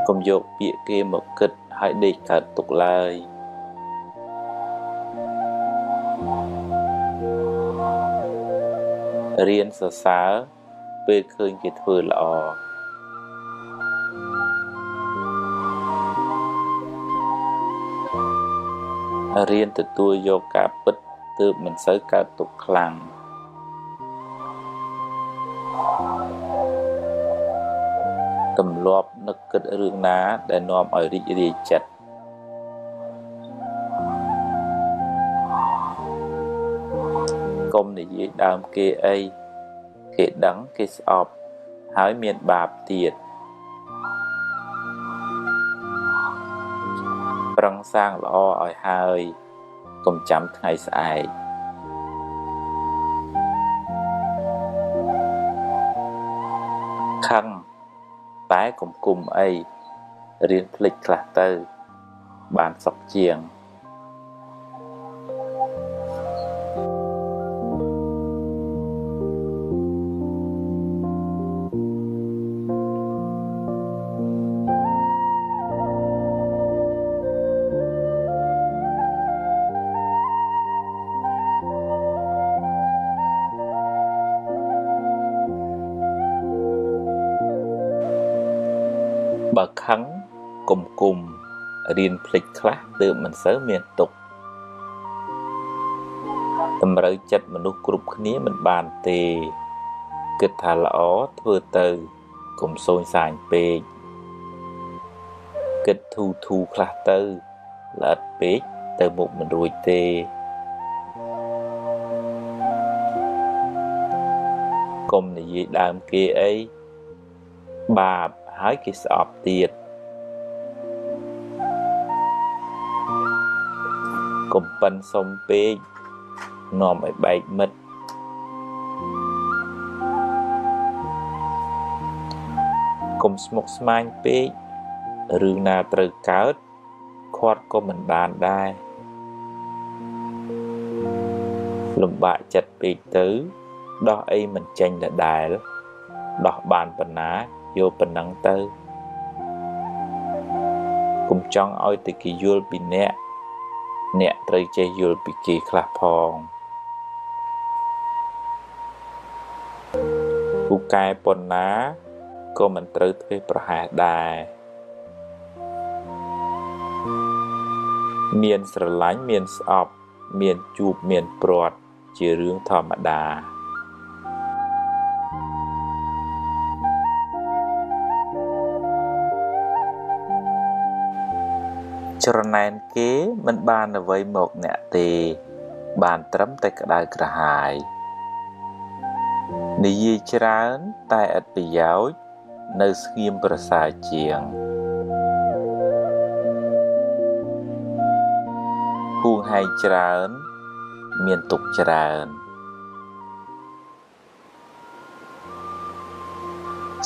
កុំយកពាក្យគេមកគិតហើយដេកកើតទុកឡើយរៀនសរសើរពេលឃើញគេធ្វើល្អរៀនទទួលយកការពិតទើបមិនសូវកើតទុកខ្លាំងទម្លាប់នឹកគិតរឿងណាដែលនាំឲ្យរីករាយចិត្តកុំនិយាយដើមគេអីគេដឹងគេស្អប់ហើយមានបាបទៀតប្រឹងសាងល្អឲ្យហើយកុំចាំថ្ងៃស្អែកខឹងតែកុំគុំអីរៀនភ្លេចខ្លះទៅបានសុខជាងបើខឹងកុំគុំរៀនភ្លេចខ្លះទើបមិនសូវមានទុក្ខតម្រូវចិត្តមនុស្សគ្រប់គ្នាមិនបានទេគិតថាល្អធ្វើទៅកុំសូន្យសាញពេកគិតធូរខ្លះទៅល្អិតពេកទៅមុខមិនរួចទេកុំនិយាយដើមគេអីបាបហើយគេស្អប់ទៀតកុំប៉ិនសុំពេកនាំឲ្យបែកមិត្តកុំស្មុគស្មាញពេករឿងណាត្រូវកើតខាត់ក៏មិនបានដែរលំបាកចិត្តពេកទៅដោះអីមិនចេញដដែលដោះបានប៉ុណ្ណាយកប៉ុណ្ណឹងទៅកុំចង់ឲ្យតែគេយល់ពីអ្នកត្រូវចេះយល់ពីគេខ្លះផងពូកែប៉ុណ្ណាក៏មិនត្រូវធ្វេសប្រហែសដែរមានស្រឡាញ់មានស្អប់មានជួបមានព្រាត់ជារឿងធម្មតាច្រណែនគេមិនបានអ្វីមកអ្នកទេបានត្រឹមតែក្តៅក្រហាយនិយាយច្រើនតែឥតប្រយោជន៍នៅស្ងៀមប្រសើរជាងហួងហែងច្រើនមានទុក្ខច្រើន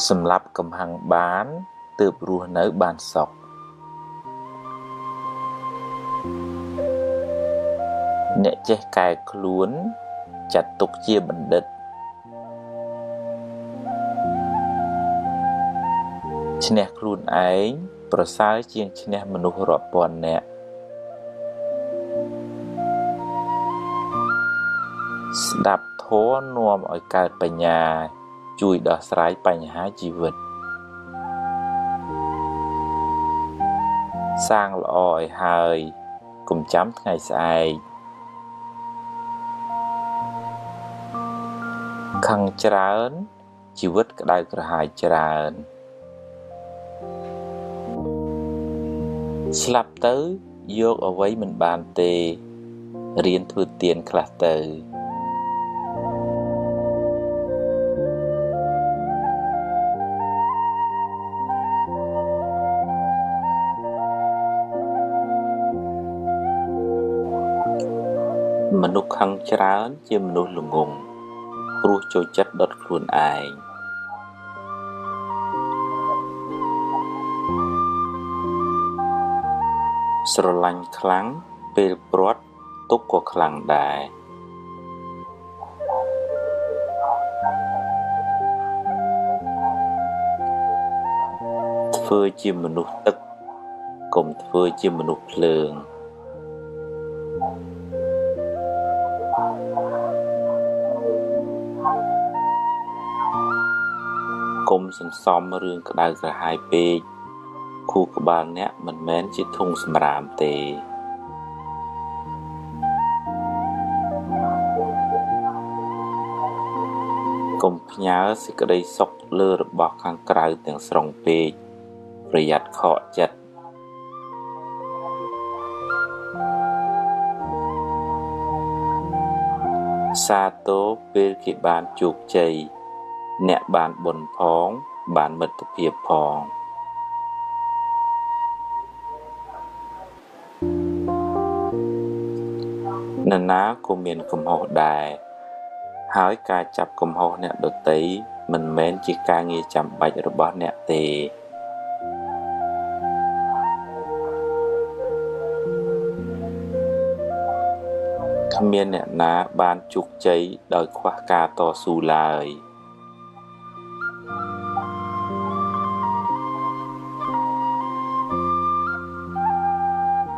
សម្រាប់កំហឹងបានទើបរស់នៅបានសុខអ្នកចេះកែខ្លួនចាត់ទុកជាបណ្ឌិតឈ្នះខ្លួនឯងប្រសើរជាងឈ្នះមនុស្សរាប់ពាន់នាក់ស្ដាប់ធម៌នាំឲ្យកើតបញ្ញាជួយដោះស្រាយបញ្ហាជីវិតសាងល្អឲ្យហើយកុំចាំថ្ងៃស្អែកខឹងច្រើនជីវិតក្តៅក្រហាយច្រើនស្លាប់ទៅយកអ្វីមិនបានទេរៀនធ្វើទានខ្លះទៅមនុស្សខឹងច្រើនជាមនុស្សល្ងង់ព្រោះចូលចិត្តដុតខ្លួនឯងស្រឡាញ់ខ្លាំងពេលព្រាត់ទុកក៏ខ្លាំងដែរធ ធ្វើជាមនុស្សទឹកកុំធ្វើជាមនុស្សភ្លើងកុំសន្សំរឿងក្តៅក្រហាយពេកខួរក្បាលអ្នកមិនមែនជាធុងសម្រាមទេកុំផ្ញើសេចក្តីសុខលើរបស់ខាងក្រៅទាំងស្រុងពេកប្រយ័ត្នខកចិត្តសាទរពេលគេបានជោគជ័យអ្នកបានបុណ្យផងបានមិត្តភាពផងនរណាក៏មានកំហុសដែរហើយការចាប់កំហុសអ្នកដទៃមិនមែនជាការងារចាំបាច់របស់អ្នកទេគ្មានអ្នកណាបានជោគជ័យដោយខ្វះការតស៊ូឡើយ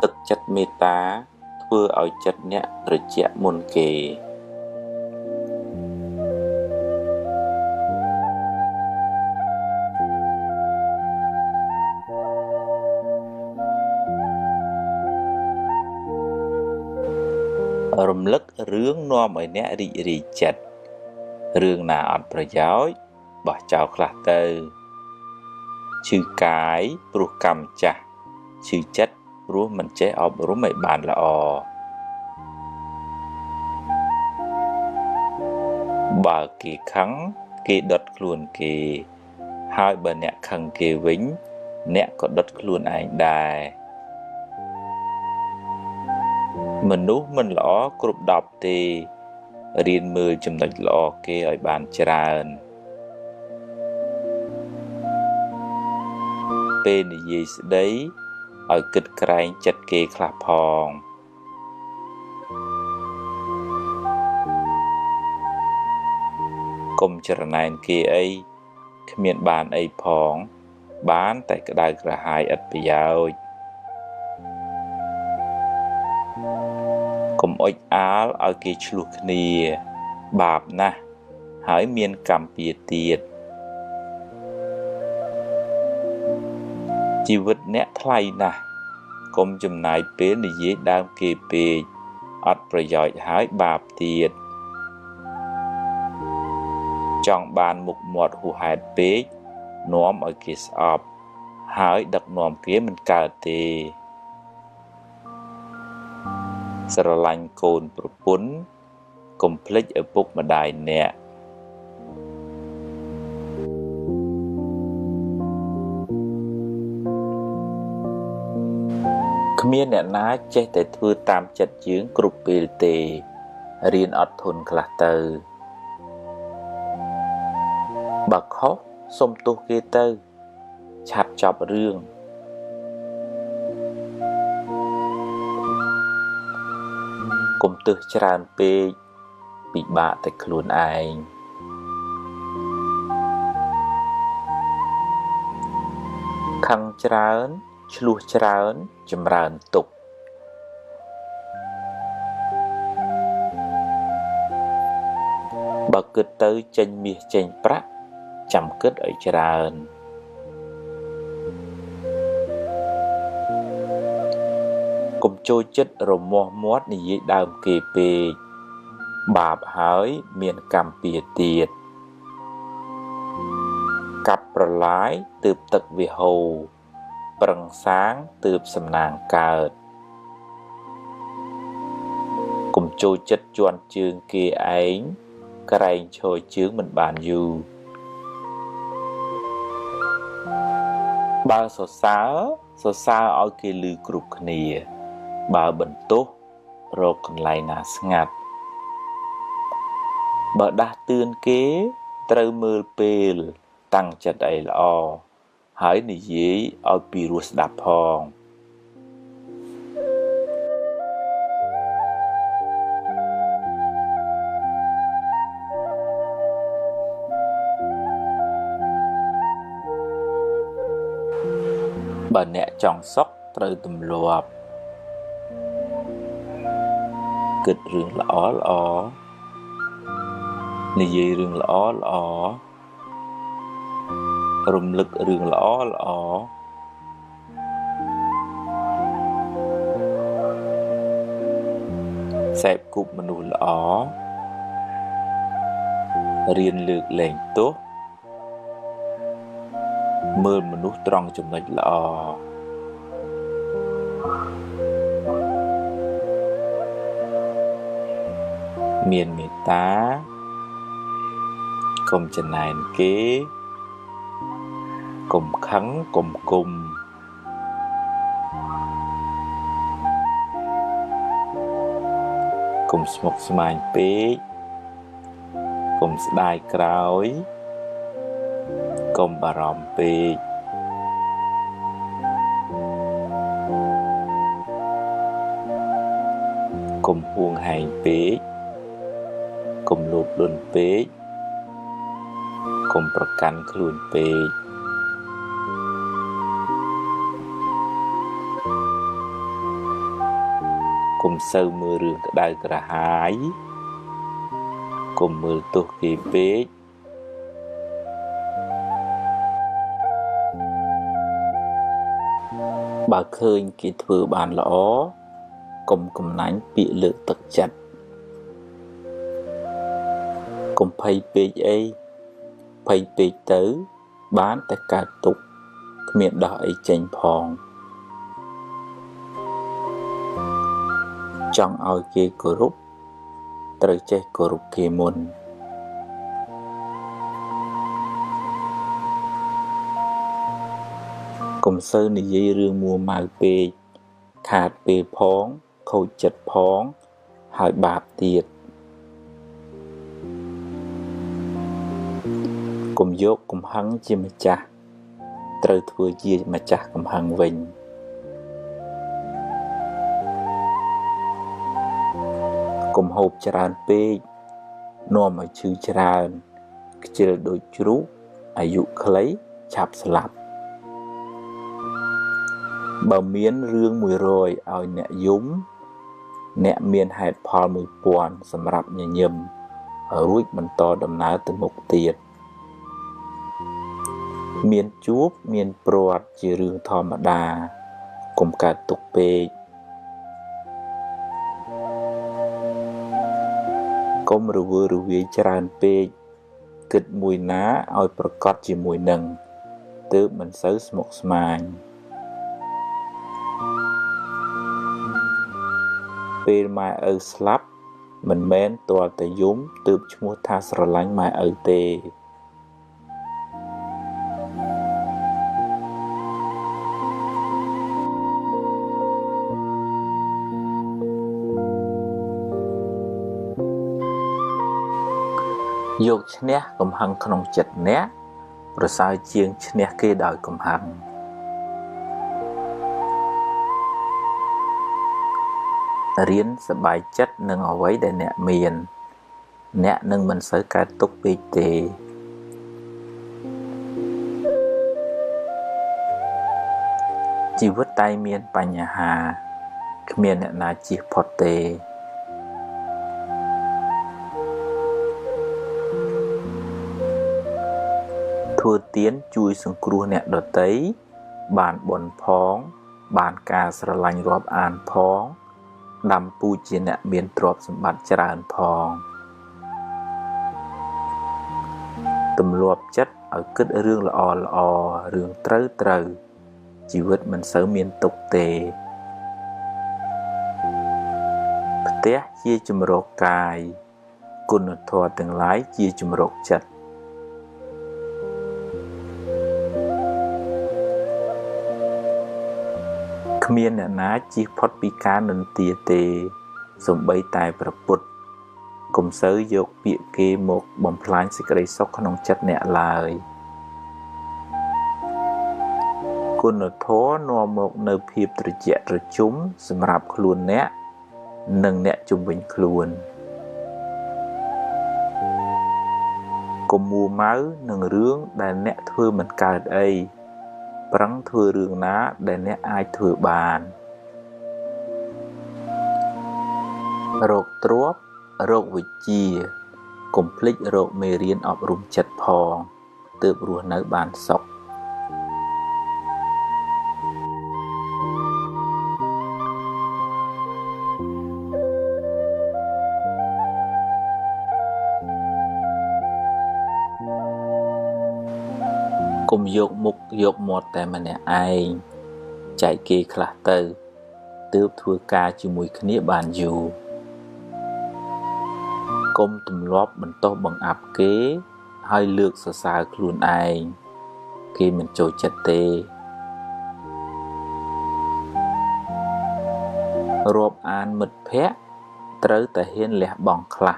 ទឹកចិត្តមេត្តាធ្វើឲ្យចិត្តអ្នកត្រជាក់មុនគេរំលឹករឿងនាំឲ្យអ្នករីករាយចិត្តរឿងណាអត់ប្រយោជន៍បោះចោលខ្លះទៅឈឺកាយព្រោះកម្មចាស់ឈឺចិត្តព្រោះមិនចេះអប់រំឲ្យបានល្អបើគេខឹងគេដុតខ្លួនគេហើយបើអ្នកខឹងគេវិញអ្នកក៏ដុតខ្លួនឯងដែរមនុស្សមិនល្អគ្រប់10ទេរៀនមើលចំណុចល្អគេឲ្យបានច្រើនពេលនិយាយស្ដីឲ្យគិតក្រែងចិត្តគេខ្លះផងកុំច្រណែនគេអីគ្មានបានអីផងបានតែក្តៅក្រហាយឥតប្រយោជន៍កុំអុចអាលឲ្យគេឆ្លោះគ្នាបាបណាស់ហើយមានកម្មពៀទៀតជីវិតអ្នកថ្លៃណាស់កុំចំណាយពេលនិយាយដើមគេពេកអត់ប្រយោជន៍ហើយបាបទៀតចង់បានមុខមាត់ហួសហេតុពេកនាំឲ្យគេស្អប់ហើយដឹកនាំគេមិនកើតទេស្រឡាញ់កូនប្រពន្ធកុំភ្លេចឪពុកម្ដាយអ្នកគ្មានអ្នកណាចេះតែធ្វើតាមចិត្តយើងគ្រប់ពេលទេរៀនអត់ធន់ខ្លះទៅបើខុសសុំទោសគេទៅឆាប់ចប់រឿងកុំទឹះច្រើនពេកពិបាកតែខ្លួនឯងខឹងច្រើនឆ្លោះច្រើនចម្រើនទុក្ខបើគិតទៅចេញមាសចេញប្រាក់ចាំគិតឲ្យច្រើនកុំចូលចិត្តរមាស់មាត់និយាយដើមគេពេកបាបហើយមានកម្មពៀទៀតកាប់ប្រឡាយទើបទឹកវាហូរប្រឹងសាងទើបសំណាងកើតកុំចូលចិត្តជន់ជើងគេឯងក្រែងឈរជើងមិនបានយូរបើសរសើរឲ្យគេឮគ្រប់គ្នាបើបន្ទោសរកកន្លែងណាស្ងាត់បើដាស់តឿនគេត្រូវមើលពេលតាំងចិត្តអីល្អហើយនិយាយឲ្យពីរោះស្ដាប់ផង បើអ្នកចង់សុខត្រូវទម្លាប់គិតរឿងល្អល្អនិយាយរឿងល្អល្អរំលឹករឿងល្អល្អសេពគប់មនុស្សល្អរៀនលើកលែងទោសមើលមនុស្សត្រង់ចំណុចល្អមានមេត្តាកុំចំណែនគេកុំខឹងកុំគុំកុំស្មុគស្មាញពេកកុំស្ដាយក្រោយកុំបារម្ភពេកកុំហួងហែងពេកកុំលោភលន់ពេកកុំប្រកាន់ខ្លួនពេកកុំសូវមើលរឿងក្តៅក្រហាយកុំមើលទោសគេពេកបើឃើញគេធ្វើបានល្អកុំកំណាញ់ពាក្យលើកទឹកចិត្តកុំភ័យពេកអីភ័យពេកទៅបានតែកើតទុក្ខគ្មានដោះអីចេញផងចង់ឲ្យគេគោរពត្រូវចេះគោរពគេមុនកុំសូវនិយាយរឿងមួម៉ៅពេកខាតពេលផងខូចចិត្តផងហើយបាបទៀតកុំយកកំហឹងជាម្ចាស់ត្រូវធ្វើជាម្ចាស់កំហឹងវិញកុំហូបច្រើនពេកនាំឲ្យឈឺច្រើនខ្ជិលដូចជ្រូកអាយុខ្លីឆាប់ស្លាប់បើមានរឿង100ឲ្យអ្នកយំអ្នកមានហេតុផល1000សម្រាប់ញញឹមរួចបន្តដំណើរទៅមុខទៀតមានជួបមានព្រាត់ជារឿងធម្មតាកុំកើតទុក្ខពេកកុំរវើរវាយច្រើនពេកគិតមួយណាឲ្យប្រកបជាមួយនឹងទើបមិនសូវស្មុគស្មាញពេលម៉ែឪស្លាប់មិនមែនទាល់តែយំទើបឈ្មោះថាស្រឡាញ់ម៉ែឪទេយកឈ្នះកំហឹងក្នុងចិត្តអ្នកប្រសើរជាងឈ្នះគេដោយកំហឹងរៀនសប្បាយចិត្តនឹងអ្វីដែលអ្នកមានអ្នកនឹងមិនសូវកើតទុក្ខពេកទេជីវិតតែមានបញ្ហាគ្មានអ្នកណាជៀសផុតទេធ្វើទានជួយសង្គ្រោះអ្នកដទៃបានបុណ្យផងបានការស្រឡាញ់រាប់អានផងដាំពូជជាអ្នកមានទ្រព្យសម្បត្តិច្រើនផងទម្លាប់ចិត្តឲ្យគិតរឿងល្អល្អរឿងត្រូវជីវិតមិនសូវមានទុក្ខទេផ្ទះជាជំរកកាយគុណធម៌ទាំងឡាយជាជំរកចិត្តគ្មានអ្នកណាជៀសផុតពីការនិន្ទាទេសូម្បីតែព្រះពុទ្ធកុំសូវយកពាក្យគេមកបំផ្លាញសេចក្តីសុខក្នុងចិត្តអ្នកឡើយគុណធម៌នាំមកនៅភាពត្រជាក់ត្រជុំសម្រាប់ខ្លួនអ្នកនិងអ្នកជុំវិញខ្លួនកុំមួម៉ៅនឹងរឿងដែលអ្នកធ្វើមិនកើតអី ប្រឹងធ្វើរឿងណាដែលអ្នកអាចធ្វើបាន រោគទ្រព្យរោគវិជ្ជាកុំភ្លេចរោគមេរៀនអប់រំចិត្តផងទើបរស់នៅបានសុខកុំយកមុខយកមាត់តែម្នាក់ឯងចែកគេខ្លះទៅទើបធ្វើការជាមួយគ្នាបានយូរកុំទម្លាប់បន្ទោសបង្អាប់គេហើយលើកសរសើរខ្លួនឯងគេមិនចូលចិត្តទេរាប់អានមិត្តភក្តិត្រូវតែហ៊ានលះបង់ខ្លះ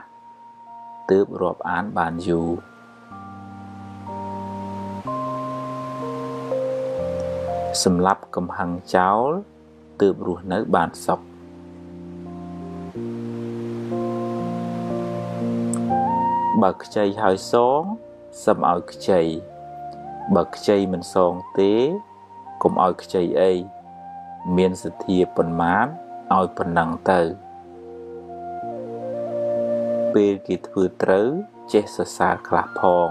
ទើបរាប់អានបានយូរសម្រាប់កំហឹងចោលទើបរស់នៅបានសុខបើខ្ចីហើយសងសឹមឲ្យខ្ចីបើខ្ចីមិនសងទេកុំឲ្យខ្ចីអីមានសទ្ធាប៉ុន្មានឲ្យប៉ុណ្ណឹងទៅពេលគេធ្វើត្រូវចេះសរសើរខ្លះផង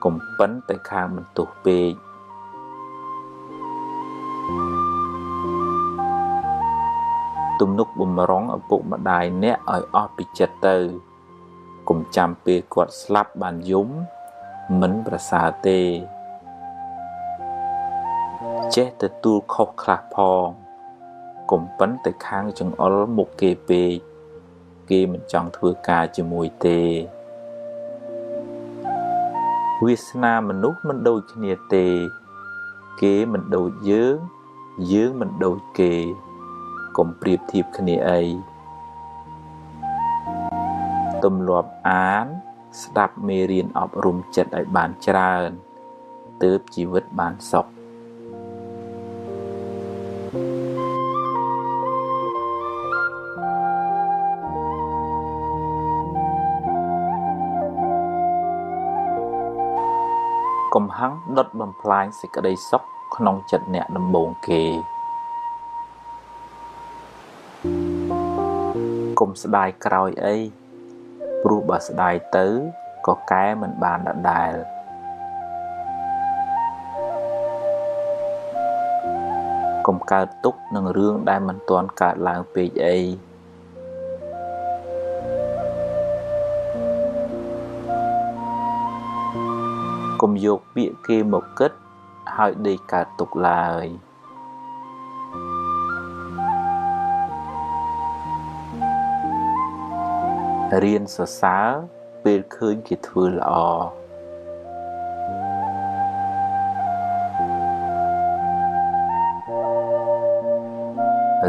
កុំប៉ិនតែខាងបន្ទោសពេកទំនុកបំរុងឪពុកម្ដាយអ្នកឲ្យអស់ពីចិត្តទៅកុំចាំពេលគាត់ស្លាប់បានយំមិនប្រសើរទេចេះទទួលខុសខ្លះផងកុំប៉ិនតែខាងចង្អុលមុខគេពេកគេមិនចង់ធ្វើការជាមួយទេវាសនាមនុស្សមិនដូចគ្នាទេគេមិនដូចយើងយើងមិនដូចគេកុំប្រៀបធៀបគ្នាអីទម្លាប់អានស្ដាប់មេរៀនអប់រំចិត្តឲ្យបានច្រើនទើបជីវិតបានសុខកំហឹងដុតបំផ្លាញសេចក្តីសុខក្នុងចិត្តអ្នកដំបូងគេកុំស្ដាយក្រោយអីព្រោះបើស្ដាយទៅក៏កែមិនបានដដែលកុំកើតទុក្ខនឹងរឿងដែលមិនទាន់កើតឡើងពេកអីកុំយកពាក្យគេមកគិតហើយដេកកើតទុក្ខឡើយរៀនសរសើរពេលឃើញគេធ្វើល្អ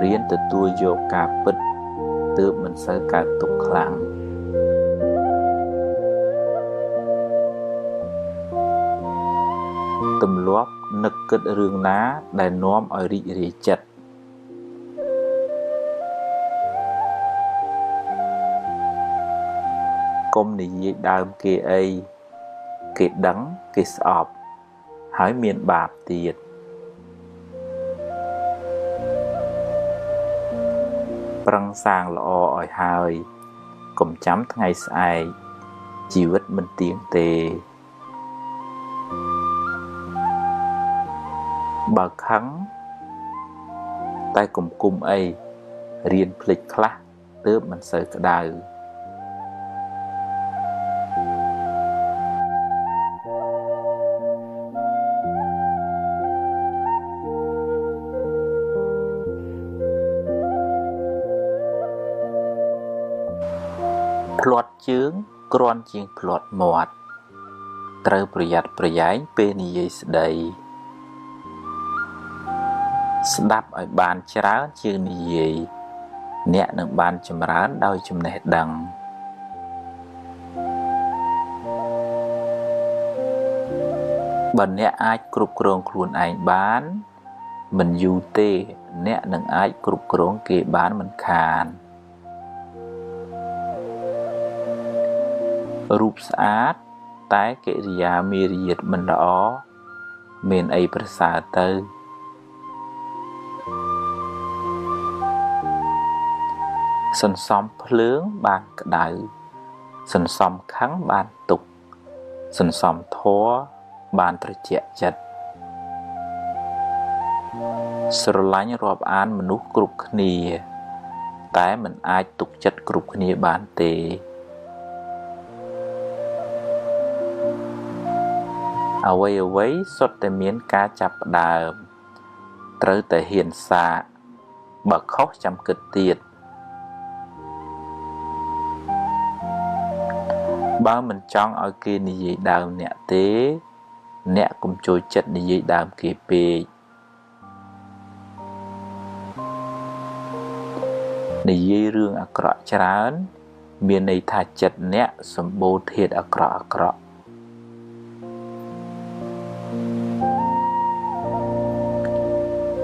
រៀនទទួលយកការពិតទើបមិនសូវកើតទុក្ខខ្លាំងទម្លាប់នឹកគិតរឿងណាដែលនាំឲ្យរីករាយចិត្តកុំនិយាយដើមគេអីគេដឹងគេស្អប់ហើយមានបាបទៀតប្រឹងសាងល្អឲ្យហើយកុំចាំថ្ងៃស្អែកជីវិតមិនទៀងទេបើខឹងតែកុំគុំអីរៀនភ្លេចខ្លះទើបមិនសូវក្តៅភ្លាត់ជើងគ្រាន់ជាងភ្លាត់មាត់ត្រូវប្រយ័ត្នប្រយែងពេលនិយាយស្ដីស្ដាប់ឲ្យបានច្រើនជាងនិយាយអ្នកនឹងបានចម្រើនដោយចំណេះដឹងបើអ្នកអាចគ្រប់គ្រងខ្លួនឯងបានមិនយូរទេអ្នកនឹងអាចគ្រប់គ្រងគេបានមិនខានរូបស្អាតតែកិរិយាមារយាទមិនល្អ មានអីប្រសើរទៅសន្សំភ្លើងបានក្តៅសន្សំខឹងបានទុក្ខសន្សំធម៌បានត្រជាក់ចិត្តស្រឡាញ់រាប់អានមនុស្សគ្រប់គ្នាតែមិនអាចទុកចិត្តគ្រប់គ្នាបានទេអ្វីសុទ្ធតែមានការចាប់ផ្ដើមត្រូវតែហ៊ានសាកបើខុសចាំគិតទៀតបើមិនចង់ឲ្យគេនិយាយដើមអ្នកទេអ្នកកុំចូលចិត្តនិយាយដើមគេពេកនិយាយរឿងអាក្រក់ច្រើនមានន័យថាចិត្តអ្នកសម្បូរធាតុអាក្រក់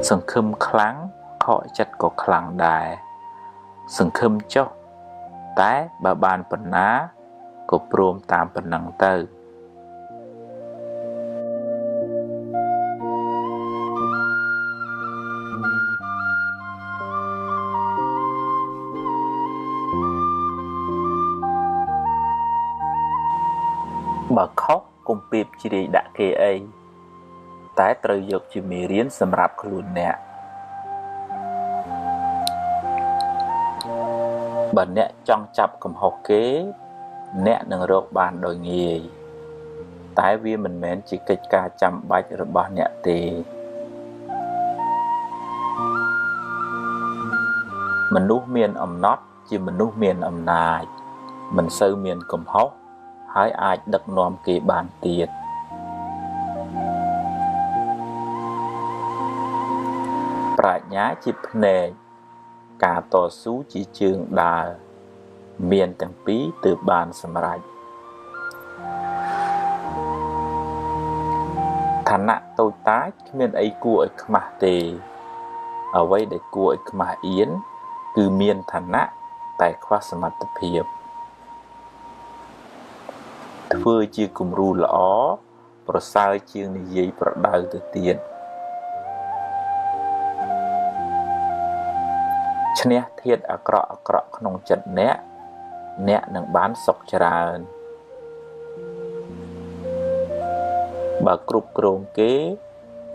សង្ឃឹមខ្លាំងខកចិត្តក៏ខ្លាំងដែរសង្ឃឹមចុះតែបើបានប៉ុណ្ណាក៏ព្រមតាមប៉ុណ្ណឹងទៅបើខុសកុំពីបជ្រាយដាក់គេអីតែត្រូវយកជាមេរៀនសម្រាប់ខ្លួនអ្នកបើអ្នកចង់ចាប់កំហុសគេអ្នកនឹងរកបានដោយងាយតែវាមិនមែនជាកិច្ចការចាំបាច់របស់អ្នកទេមនុស្សមានអំណត់ជាមនុស្សមានអំណាចមិនសូវមានកំហុសហើយអាចដឹកនាំគេបានទៀតប្រាជ្ញាជាភ្នែកការតស៊ូជាជើងដើរមានទាំងពីរទើបបានសម្រេចឋានៈតូចតាចគ្មានអីគួរឲ្យខ្មាស់ទេអ្វីដែលគួរឲ្យខ្មាស់អៀនគឺមានឋានៈតែខ្វះសមត្ថភាពធ្វើជាគំរូល្អប្រសើរជាងនិយាយប្រដៅទៅទៀតឈ្នះធាតុអាក្រក់ក្នុងចិត្តអ្នកនឹងបានសុខច្រើនបើគ្រប់គ្រងគេ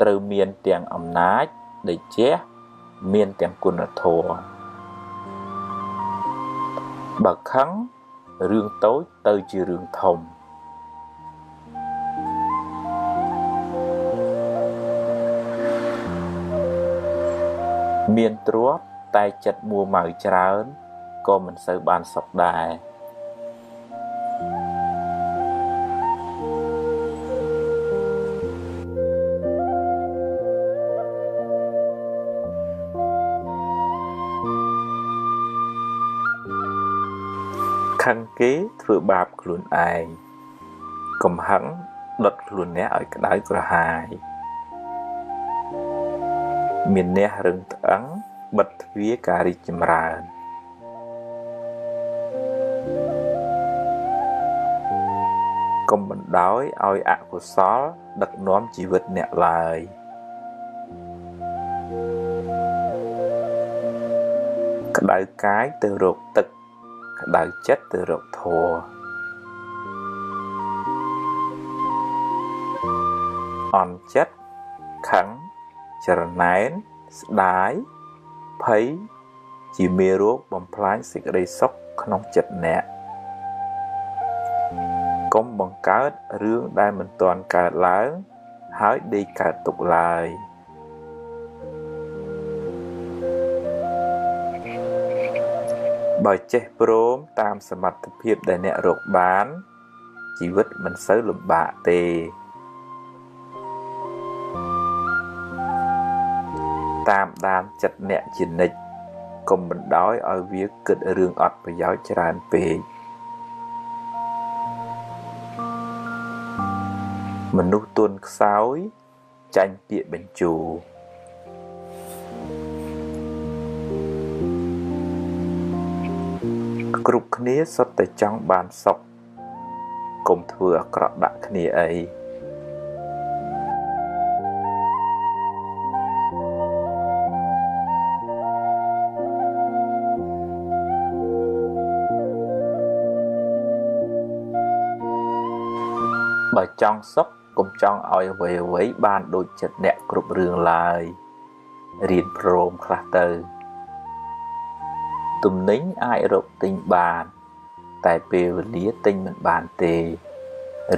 ត្រូវមានទាំងអំណាចដេជះមានទាំងគុណធម៌បើខឹងរឿងតូចទៅជារឿងធំមានទ្រព្យតែចិត្តមួម៉ៅច្រើនក៏មិនសូវបានសុខដែរខឹងគេធ្វើបាបខ្លួនឯងកំហឹងដុតខ្លួនអ្នកឲ្យក្តៅក្រហាយមានអ្នករឹងត្អឹងបិទទ្វារការរីកចម្រើនកុំបណ្ដោយឲ្យអកុសលដឹកនាំជីវិតអ្នកឡើយក្តៅកាយទៅរកទឹកក្តៅចិត្តទៅរកធម៌អន់ចិត្តខឹងច្រណែនស្ដាយភ័យជាមេរោគបំផ្លាញសេចក្តីសុខក្នុងចិត្តអ្នកកុំបង្កើតរឿងដែលមិនទាន់កើតឡើងហើយដេកកើតទុកឡើយបើចេះព្រមតាមសមត្ថភាពដែលអ្នករកបានជីវិតមិនសូវលំបាកទេតាមដានចិត្តអ្នកជានិច្ចកុំបណ្ដោយឲ្យវាគិតរឿងអត់ប្រយោជន៍ច្រើនពេកមនុស្សទន់ខ្សោយចាញ់ពាក្យបញ្ជោគ្រប់គ្នាសុទ្ធតែចង់បានសុខកុំធ្វើអាក្រក់ដាក់គ្នាអី ចង់សុខកុំចង់ឲ្យអ្វីបានដូចចិត្តអ្នកគ្រប់រឿងឡើយរៀនព្រមខ្លះទៅទំនិញអាចរកទិញបានតែពេលវេលាទិញមិនបានទេ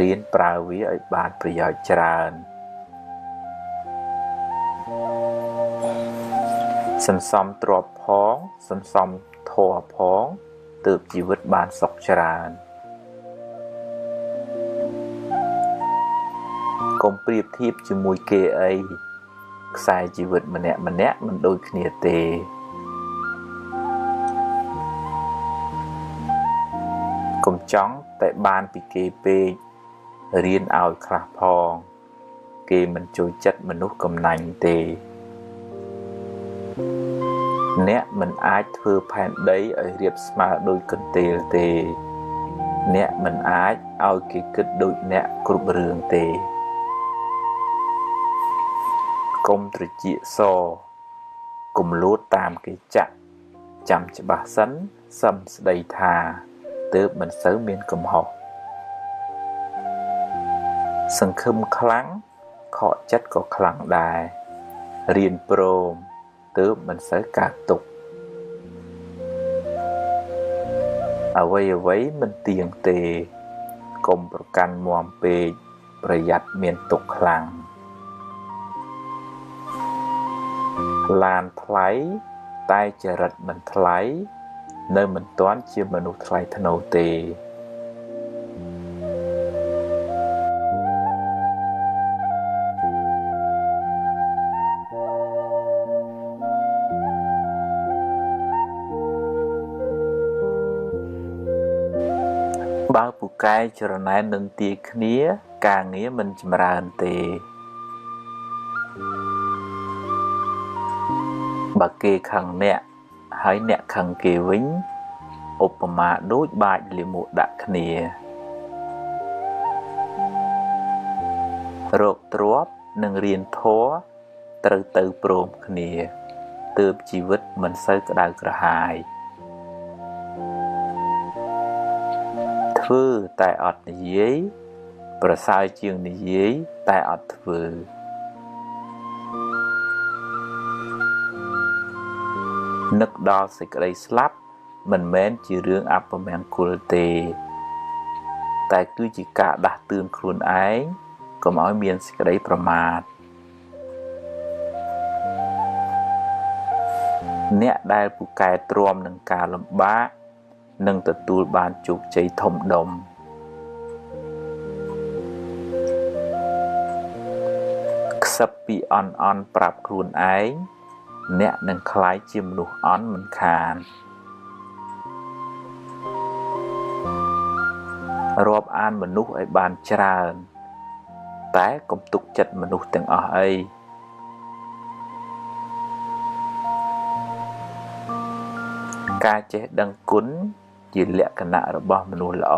រៀនប្រើវាឲ្យបានប្រយោជន៍ច្រើនសន្សំទ្រព្យផងសន្សំធម៌ផងទើបជីវិតបានសុខច្រើនកុំប្រៀបធៀបជាមួយគេអីខ្សែជីវិតម្នាក់មិនដូចគ្នាទេកុំចង់តែបានពីគេពេករៀនឲ្យខ្លះផងគេមិនចូលចិត្តមនុស្សកំណាញ់ទេអ្នកមិនអាចធ្វើផែនដីឲ្យរាបស្មើដូចកន្ទេលទេអ្នកមិនអាចឲ្យគេគិតដូចអ្នកគ្រប់រឿងទេកុំត្រចៀកសកុំលួតតាមគេចាក់ចាំច្បាស់សិនសឹមស្ដីថាទើបមិនសូវមានកំហុសសង្ឃឹមខ្លាំងខកចិត្តក៏ខ្លាំងដែររៀនព្រមទើបមិនសូវកើតទុក្ខអ្វីមិនទៀងទេកុំប្រកាន់មាំពេកប្រយ័ត្នមានទុក្ខខ្លាំងឡានថ្លៃតែចរិតមិនថ្លៃនៅមិនទាន់ជាមនុស្សថ្លៃថ្នូរទេបើពូកែចរណែននឹងទាគ្នាការងារមិនចម្រើនទេបើគេខឹងអ្នកហើយអ្នកខឹងគេវិញឧបមាដូចបាចលាមកដាក់គ្នារកទ្រព្យនិងរៀនធម៌ត្រូវទៅព្រមគ្នាទើបជីវិតមិនសូវក្តៅក្រហាយធ្វើតែអត់និយាយប្រសើរជាងនិយាយតែអត់ធ្វើនឹកដល់សេចក្តីស្លាប់មិនមែនជារឿងអពមង្គលទេតែគឺជាការដាស់តឿនខ្លួនឯងកុំឲ្យមានសេចក្តីប្រមាទអ្នកដែលពូកែទ្រាំនឹងការលំបាកនឹងទទួលបានជោគជ័យធំដុំខ្សឹបពីអន់ប្រាប់ខ្លួនឯងអ្នកនឹងក្លាយជាមនុស្សអន់មិនខានរាប់អានមនុស្សឲ្យបានច្រើនតែកុំទុកចិត្តមនុស្សទាំងអស់អីការចេះដឹងគុណជាលក្ខណៈរបស់មនុស្សល្អ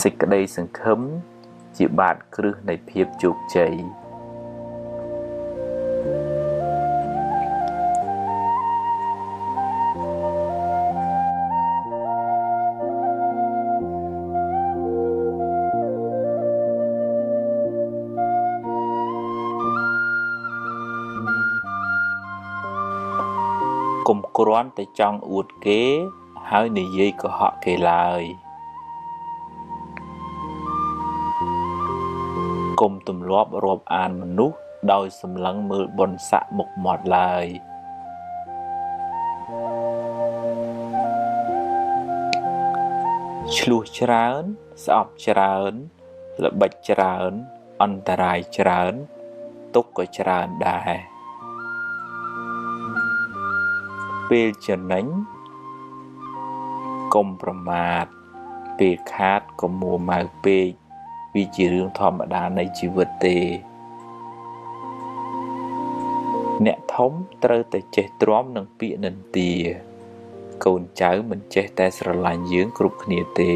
សេចក្តីសង្ឃឹមជាបាតគ្រឹះនៃភាពជោគជ័យកុំគ្រាន់តែចង់អួតគេហើយនិយាយកុហកគេឡើយកុំទម្លាប់រាប់អានមនុស្សដោយសម្លឹងមើលបុណ្យស័ក្តិមុខមាត់ឡើយឆ្លោះច្រើនស្អប់ច្រើនល្បិចច្រើនអន្តរាយច្រើនទុក្ខក៏ច្រើនដែរពេលចំណេញកុំប្រមាទពេលខាតកុំមួម៉ៅពេកវាជារឿងធម្មតានៃជីវិតទេអ្នកធំត្រូវតែចេះទ្រាំនឹងពាក្យនិន្ទាកូនចៅមិនចេះតែស្រឡាញ់យើងគ្រប់គ្នាទេ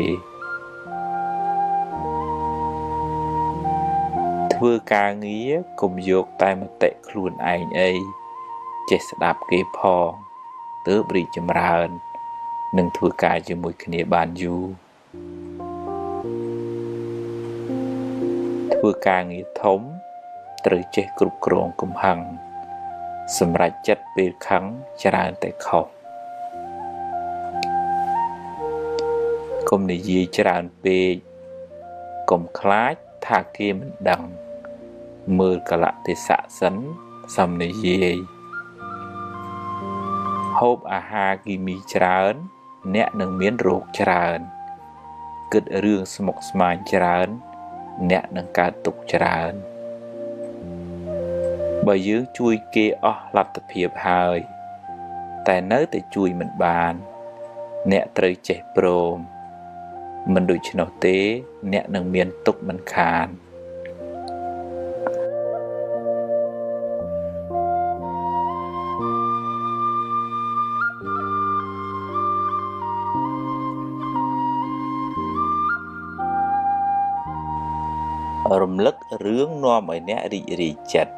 ធ្វើការងារកុំយកតែមតិខ្លួនឯងអីចេះស្ដាប់គេផងទើបរីកចម្រើន នឹងធ្វើការជាមួយគ្នាបានយូរធ្វើការងារធំត្រូវចេះគ្រប់គ្រងកំហឹងសម្រាប់ចិត្តពេលខឹងច្រើនតែខុសកុំនិយាយច្រើនពេកកុំខ្លាចថាគេមិនដឹងមើលកលៈទេសៈសិនសំនិយាយហូបអាហារគីមីច្រើនអ្នកនឹងមានរោគច្រើនគិតរឿងស្មុគស្មាញច្រើនអ្នកនឹងកើតទុក្ខច្រើនបើយើងជួយគេអស់លទ្ធភាពហើយតែនៅតែជួយមិនបានអ្នកត្រូវចេះព្រមមិនដូច្នោះទេអ្នកនឹងមានទុក្ខមិនខានរំលឹករឿងនាំឲ្យអ្នករីករាយចិត្ត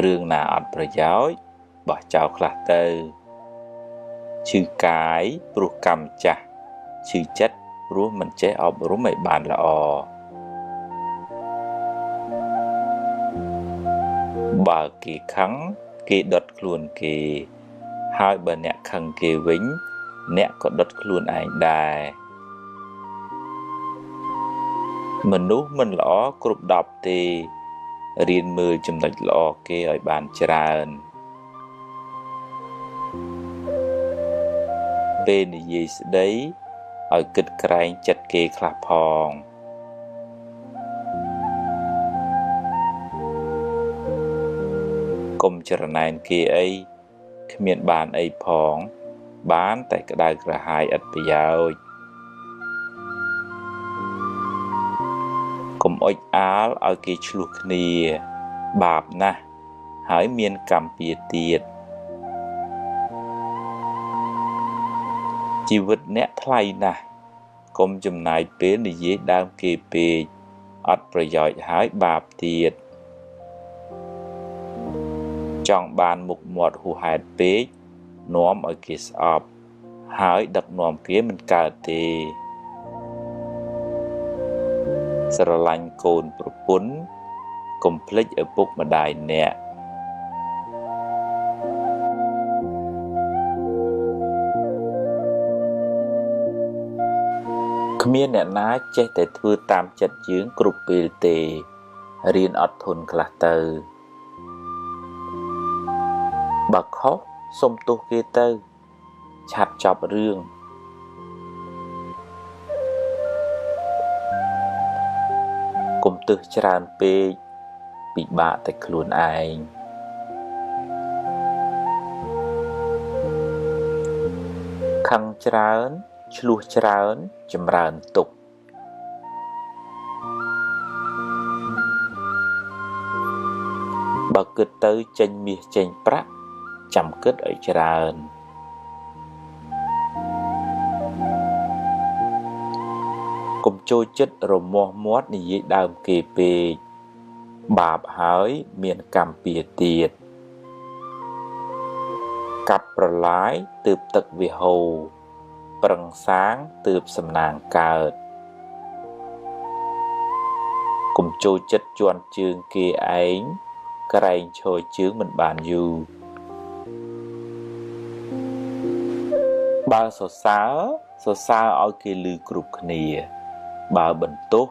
រឿងណាអត់ប្រយោជន៍បោះចោលខ្លះទៅឈឺកាយព្រោះកម្មចាស់ឈឺចិត្តព្រោះមិនចេះអប់រំឲ្យបានល្អបើគេខឹងគេដុតខ្លួនគេហើយបើអ្នកខឹងគេវិញអ្នកក៏ដុតខ្លួនឯងដែរមនុស្សមិនល្អគ្រប់10ទេរៀនមើលចំណុចល្អគេឲ្យបានច្រើនពេលនិយាយស្ដីឲ្យគិតក្រែងចិត្តគេខ្លះផងកុំចរណែនគេអីគ្មានបានអីផងបានតែក្តៅក្រហាយឥតប្រយោជន៍កុំអុចអាលឲ្យគេឆ្លោះគ្នាបាបណាស់ហើយមានកម្មពៀទៀតជីវិតអ្នកថ្លៃណាស់កុំចំណាយពេលនិយាយដើមគេពេកអត់ប្រយោជន៍ហើយបាបទៀតចង់បានមុខមាត់ហួសហេតុពេកនាំឲ្យគេស្អប់ហើយដឹកនាំគេមិនកើតទេស្រឡាញ់កូនប្រពន្ធកុំភ្លេចឪពុកម្ដាយអ្នកគ្មានអ្នកណាចេះតែធ្វើតាមចិត្តយើងគ្រប់ពេលទេរៀនអត់ធន់ខ្លះទៅបើខុសសុំទោសគេទៅឆាប់ចប់រឿងកុំទឹះច្រើនពេកពិបាកតែខ្លួនឯងខឹងច្រើនឆ្លោះច្រើនចម្រើនទុក្ខបើគិតទៅចេញមាសចេញប្រាក់ចាំគិតឲ្យច្រើនកុំចូលចិត្តរមាស់មាត់និយាយដើមគេពេកបាបហើយមានកម្មពៀទៀតកាប់ប្រឡាយទើបទឹកវាហូរប្រឹងសាងទើបសំណាងកើតកុំចូលចិត្តជន់ជើងគេឯងក្រែងឈរជើងមិនបានយូរបើសរសើរឲ្យគេឮគ្រប់គ្នាបើបន្ទោស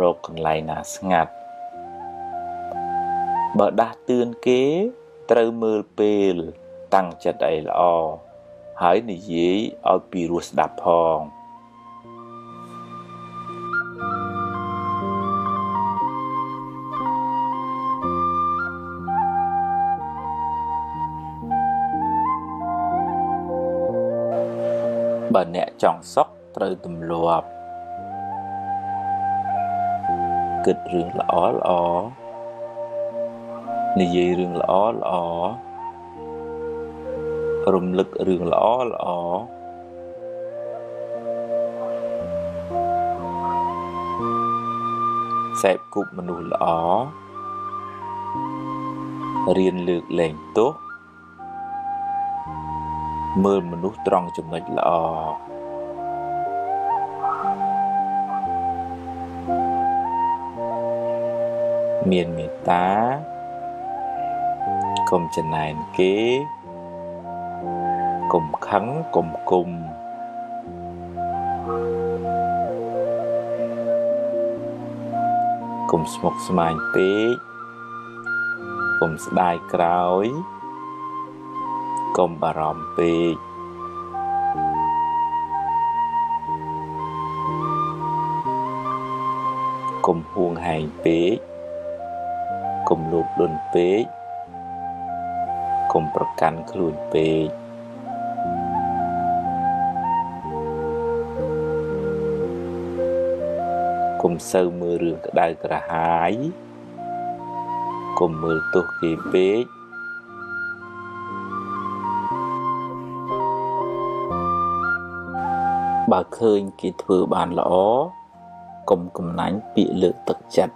រកកន្លែងណាស្ងាត់បើដាស់តឿនគេត្រូវមើលពេលតាំងចិត្តឲ្យល្អហើយនិយាយឲ្យពីរោះស្ដាប់ផងបើអ្នកចង់សុខត្រូវទម្លាប់គិតរឿងល្អនិយាយរឿងល្អរំលឹករឿងល្អសេពគប់មនុស្សល្អរៀនលើកលែងទោស មើលមនុស្សត្រង់ចំណុចល្អមានមេត្តាកុំចំណែនគេកុំខឹងកុំគុំកុំស្មុគស្មាញពេកកុំស្ដាយក្រោយកុំបារម្ភពេកកុំហួងហែងពេកកុំលោភលន់ពេកកុំប្រកាន់ខ្លួនពេកកុំសូវមើលរឿងក្តៅក្រហាយកុំមើលទោសគេពេកបើឃើញគេធ្វើបានល្អកុំកំណាញ់ពាក្យលើកទឹកចិត្ត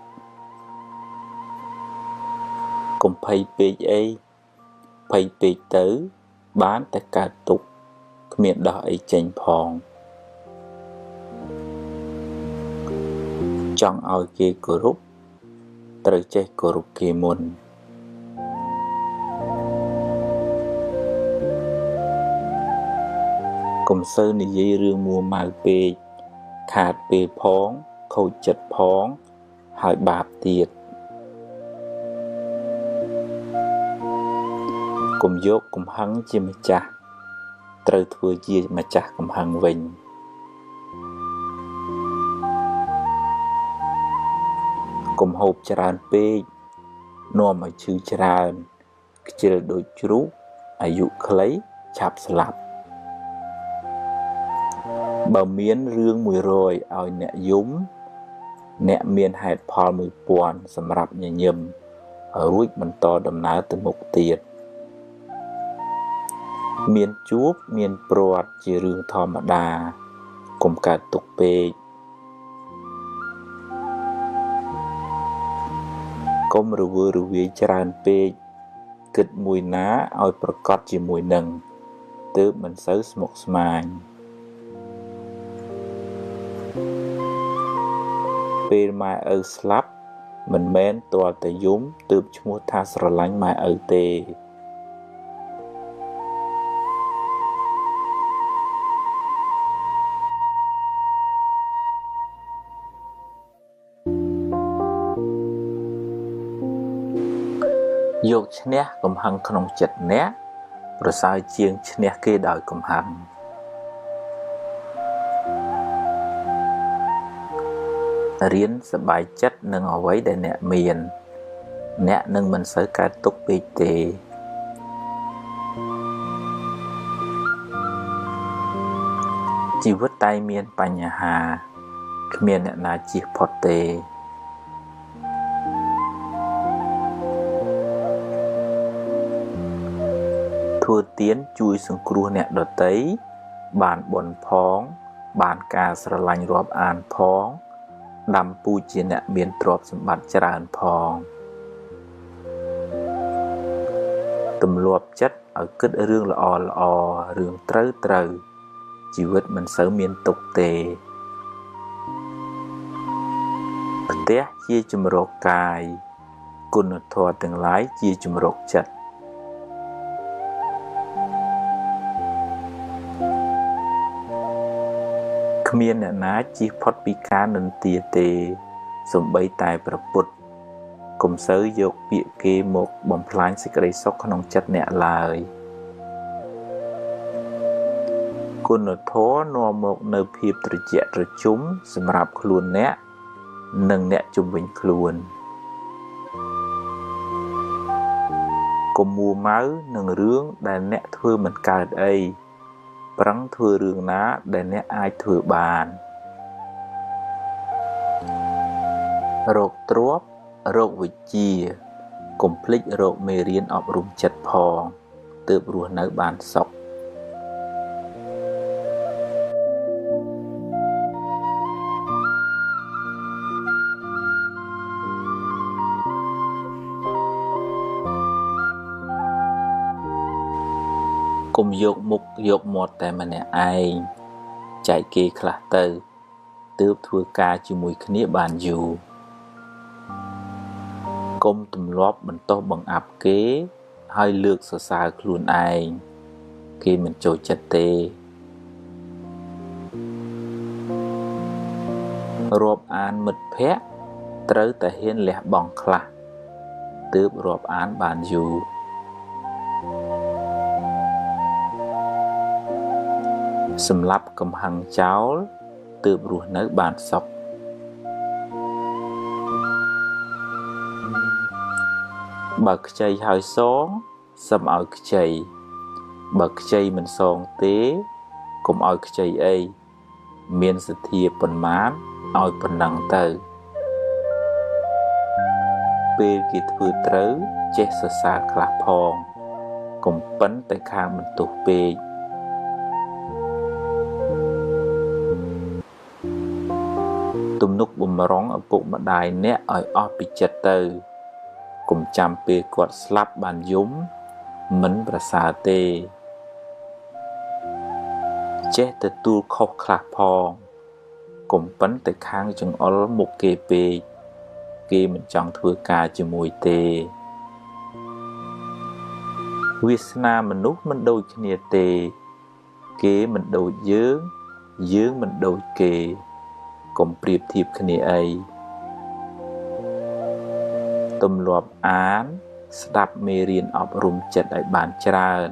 កុំភ័យពេកអីភ័យពេកទៅបានតែកើតទុក្ខគ្មានដោះអីចេញផងចង់ឲ្យគេគោរពត្រូវចេះគោរពគេមុនកុំសូវនិយាយរឿងមួម៉ៅពេកខាតពេលផងខូចចិត្តផងហើយបាបទៀតកុំយកកំហឹងជាម្ចាស់ត្រូវធ្វើជាម្ចាស់កំហឹងវិញកុំហូបច្រើនពេកនាំឲ្យឈឺច្រើនខ្ជិលដូចជ្រូកអាយុខ្លីឆាប់ស្លាប់បើមានរឿង100ឲ្យអ្នកយំអ្នកមានហេតុផល1000សម្រាប់ញញឹមរួចបន្តដំណើរទៅមុខទៀតមានជួបមានព្រាត់ជារឿងធម្មតាកុំកើតទុក្ខពេកកុំរវើរវាយច្រើនពេកគិតមួយណាឲ្យប្រកបជាមួយនឹងទើបមិនសូវស្មុគស្មាញពេលម៉ែឪស្លាប់មិនមែនទាល់តែយំទើបឈ្មោះថាស្រឡាញ់ម៉ែឪទេយកឈ្នះកំហឹងក្នុងចិត្តអ្នកប្រសើរជាងឈ្នះគេដោយកំហឹងរៀនសប្បាយចិត្តនឹងអ្វីដែលអ្នកមានអ្នកនឹងមិនសូវកើតទុក្ខពេកទេជីវិតតែមានបញ្ហាគ្មានអ្នកណាជៀសផុតទេធ្វើទានជួយសង្គ្រោះអ្នកដទៃបានបុណ្យផងបានការស្រឡាញ់រាប់អានផងដាំពូជជាអ្នកមានទ្រព្យសម្បត្តិច្រើនផងទម្លាប់ចិត្តឲ្យគិតរឿងល្អល្អរឿងត្រូវជីវិតមិនសូវមានទុក្ខទេផ្ទះជាជំរកកាយគុណធម៌ទាំងឡាយជាជំរកចិត្តគ្មានអ្នកណាជៀសផុតពីការនិន្ទាទេសូម្បីតែព្រះពុទ្ធកុំសូវយកពាក្យគេមកបំផ្លាញសេចក្តីសុខក្នុងចិត្តអ្នកឡើយគុណធម៌នាំមកនៅភាពត្រជាក់ត្រជុំសម្រាប់ខ្លួនអ្នកនិងអ្នកជុំវិញខ្លួនកុំមួម៉ៅនឹងរឿងដែលអ្នកធ្វើមិនកើតអីប្រឹងធ្វើរឿងណាដែលអ្នកអាចធ្វើបានរោគទ្រព្យរោគវិជ្ជាកុំភ្លេចរោគមេរៀនអប់រំចិត្តផងទើបរស់នៅបានសុខ កុំយកមុខយកមាត់តែម្នាក់ឯងចែកគេខ្លះទៅទើបធ្វើការជាមួយគ្នាបានយូរកុំទម្លាប់បន្ទោសបង្អាប់គេហើយលើកសរសើរខ្លួនឯងគេមិនចូលចិត្តទេរាប់អានមិត្តភក្តិត្រូវតែហ៊ានលះបង់ខ្លះទើបរាប់អានបានយូរសម្រាប់កំហឹងចោលទើបរស់នៅបានសុខបើខ្ចីហើយសងសឹមឲ្យខ្ចីបើខ្ចីមិនសងទេកុំឲ្យខ្ចីអីមានសទ្ធាប៉ុន្មានឲ្យប៉ុណ្ណឹងទៅពេលគេធ្វើត្រូវចេះសរសើរខ្លះផងកុំប៉ិនតែខាងបន្ទោសពេកទំនុកបំរុងឪពុកម្ដាយអ្នកឲ្យអស់ពីចិត្តទៅកុំចាំពេលគាត់ស្លាប់បានយំមិនប្រសើរទេចេះទទួលខុសខ្លះផងកុំប៉ិនតែខាងចង្អុលមុខគេពេកគេមិនចង់ធ្វើការជាមួយទេវាសនាមនុស្សមិនដូចគ្នាទេគេមិនដូចយើងយើងមិនដូចគេកុំប្រៀបធៀបគ្នាអីទម្លាប់អានស្ដាប់មេរៀនអប់រំចិត្តឲ្យបានច្រើន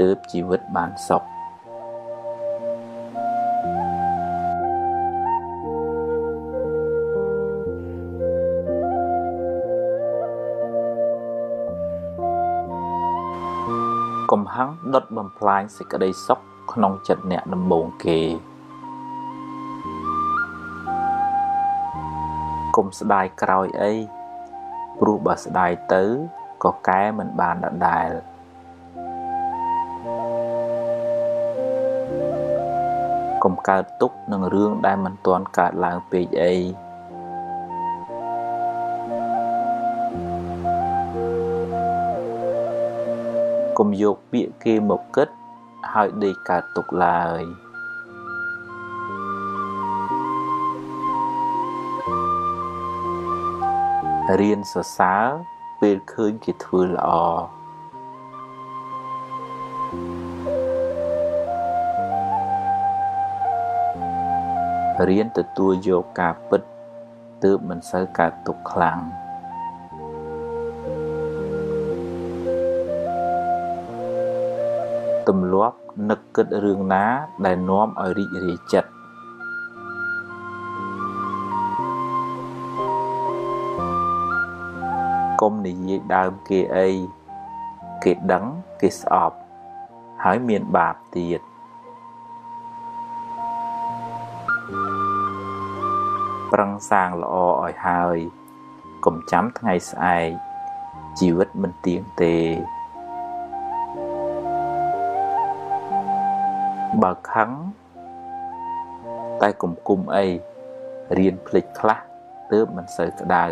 ទើបជីវិតបានសុខកំហឹងដុតបំផ្លាញសេចក្តីសុខក្នុងចិត្តអ្នកដំបូងគេកុំស្ដាយក្រោយអីព្រោះបើស្ដាយទៅក៏កែមិនបានដដែលកុំកើតទុក្ខនឹងរឿងដែលមិនទាន់កើតឡើងពេកអីកុំយកពាក្យគេមកគិតហើយដេកកើតទុក្ខឡើយរៀនសរសើរពេលឃើញគេធ្វើល្អរៀនទទួលយកការពិតទើបមិនសូវកើតទុក្ខខ្លាំងទម្លាប់នឹកគិតរឿងណាដែលនាំឲ្យរីករាយចិត្តកុំនិយាយដើមគេអីគេដឹងគេស្អប់ហើយមានបាបទៀតប្រឹងសាងល្អឲ្យហើយកុំចាំថ្ងៃស្អែកជីវិតមិនទៀងទេបើខឹងតែកុំគុំអីរៀនភ្លេចខ្លះទើបមិនសូវក្តៅ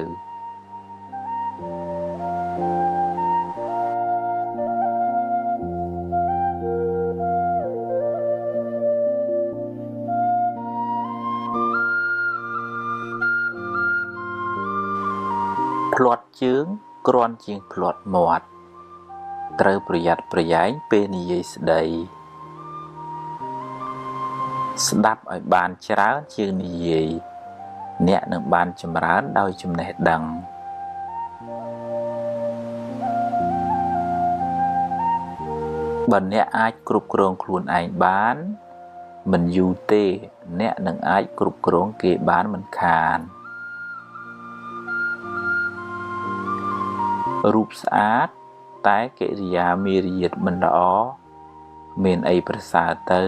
ភ្លាត់ជើងគ្រាន់ជាងភ្លាត់មាត់ត្រូវប្រយ័ត្នប្រយែងពេលនិយាយស្ដីស្ដាប់ឲ្យបានច្រើនជាងនិយាយអ្នកនឹងបានចម្រើនដោយចំណេះដឹងបើអ្នកអាចគ្រប់គ្រងខ្លួនឯងបានមិនយូរទេអ្នកនឹងអាចគ្រប់គ្រងគេបានមិនខានរូបស្អាតតែកិរិយាមារយាទមិនល្អមានអីប្រសើរទៅ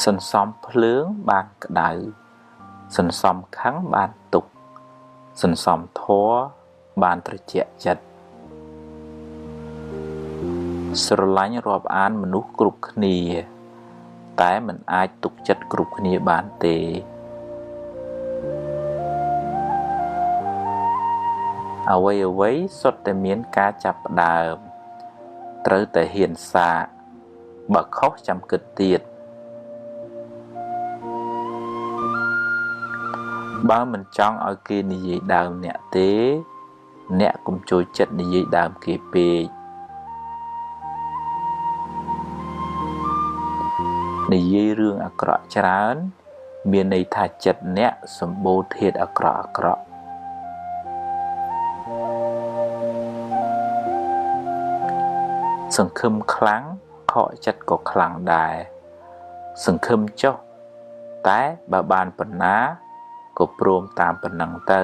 សន្សំភ្លើងបានក្តៅសន្សំខឹងបានទុក្ខសន្សំធម៌បានត្រជាក់ចិត្តស្រឡាញ់រាប់អានមនុស្សគ្រប់គ្នាតែមិនអាចទុកចិត្តគ្រប់គ្នាបានទេ អ្វីសុទ្ធតែមានការចាប់ផ្ដើមត្រូវតែហ៊ានសាកបើខុសចាំគិតទៀតបើមិនចង់ឲ្យគេនិយាយដើមអ្នកទេអ្នកកុំចូលចិត្តនិយាយដើមគេពេកនិយាយរឿងអាក្រក់ច្រើនមានន័យថាចិត្តអ្នកសម្បូរធាតុអាក្រក់សង្ឃឹមខ្លាំងខកចិត្តក៏ខ្លាំងដែរសង្ឃឹមចុះតែបើបានប៉ុណ្ណាក៏ព្រមតាមប៉ុណ្ណឹងទៅ